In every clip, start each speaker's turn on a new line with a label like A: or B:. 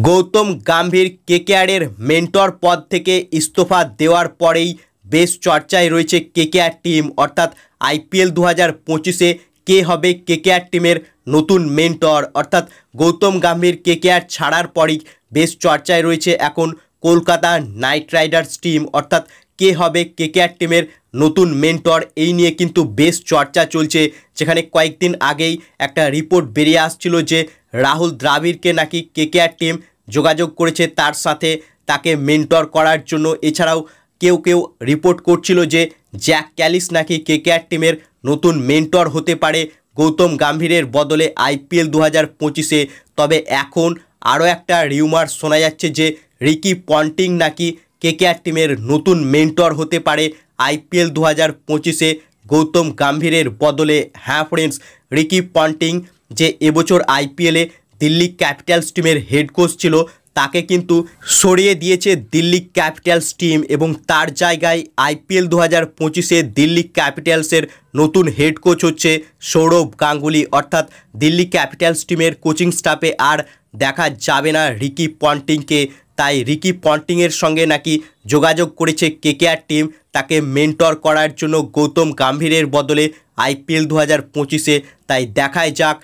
A: Gautam Gambhir কেকেআরের mentor পদ থেকে ইস্তফা দেওয়ার পরেই বেশ চর্চায় রয়েছে কেকেআর টিম। অর্থাৎ আইপিএল 2025-এ কে হবে কেকেআর টিমের নতুন মেন্টর। অর্থাৎ গৌতম গম্ভীর কেকেআর ছাড়ার পরেই বেশ চর্চায় রয়েছে এখন কলকাতা নাইট রাইডার্স টিম। অর্থাৎ কে হবে কেকেআর টিমের নতুন মেন্টর, এই নিয়ে কিন্তু বেশ চর্চা চলছে। যেখানে কয়েকদিন আগেই একটা রিপোর্ট বেরিয়ে আসছিল যে রাহুল দ্রাবিড়কে নাকি কেকেআর টিম যোগাযোগ করেছে তার সাথে তাকে মেন্টর করার জন্য। এছাড়াও কেউ রিপোর্ট করছিল যে জ্যাক ক্যালিস নাকি কেকেআর টিমের নতুন মেন্টর হতে পারে গৌতম গম্ভীরের বদলে আইপিএল 2025-এ। তবে এখন আরও একটা রিউমার শোনা যাচ্ছে যে রিকি পন্টিং নাকি কেকেআর টিমের নতুন মেন্টর হতে পারে আইপিএল 2025-এ গৌতম গম্ভীরের বদলে। হ্যাঁ ফ্রেন্ডস, রিকি পন্টিং যে এবছর আইপিএলে দিল্লি ক্যাপিটালস টিমের হেড কোচ ছিল তাকে কিন্তু সরিয়ে দিয়েছে দিল্লি ক্যাপিটালস টিম, এবং তার জায়গায় আইপিএল 2025-এ দিল্লি ক্যাপিটালসের নতুন হেড কোচ হচ্ছে সৌরভ গাঙ্গুলি। অর্থাৎ দিল্লি ক্যাপিটালস টিমের কোচিং স্টাফে আর দেখা যাবে না রিকি পন্টিংকে। তাই রিকি পন্টিংয়ের সঙ্গে নাকি যোগাযোগ করেছে কেকেআর টিম তাকে মেন্টর করার জন্য গৌতম গম্ভীরের বদলে আইপিএল 2025-এ। তাই দেখাই যাক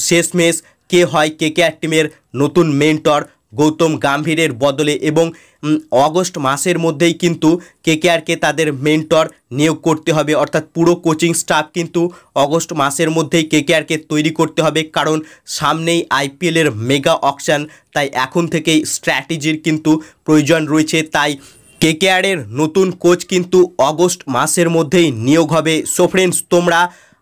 A: শেষমেশ কে হয় কেকেআর টিমের নতুন মেন্টর গৌতম গম্ভীরের বদলে। এবং অগস্ট মাসের মধ্যেই কিন্তু কেকেআরকে তাদের মেন্টর নিয়োগ করতে হবে। অর্থাৎ পুরো কোচিং স্টাফ কিন্তু অগস্ট মাসের মধ্যেই কেকেআরকে তৈরি করতে হবে, কারণ সামনেই আইপিএলের মেগা অকশন। তাই এখন থেকেই স্ট্র্যাটেজির কিন্তু প্রয়োজন রয়েছে। তাই কেকেআরের নতুন কোচ কিন্তু অগস্ট মাসের মধ্যেই নিয়োগ হবে। সো ফ্রেন্ডস, তোমরা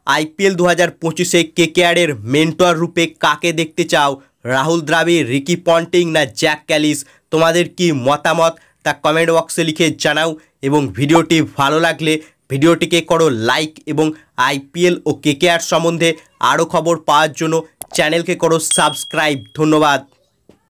A: আইপিএল 2025-এ কেকেআরের মেন্টর রূপে কাকে দেখতে চাও? রাহুল দ্রাবিড়, রিকি পন্টিং না জ্যাক ক্যালিস? তোমাদের কি মতামত তা কমেন্ট বক্সে লিখে জানাও। এবং ভিডিওটি ভালো লাগলে ভিডিওটিকে করো লাইক, এবং আইপিএল ও কেকেআর সম্বন্ধে আরও খবর পাওয়ার জন্য চ্যানেলকে করো সাবস্ক্রাইব। ধন্যবাদ।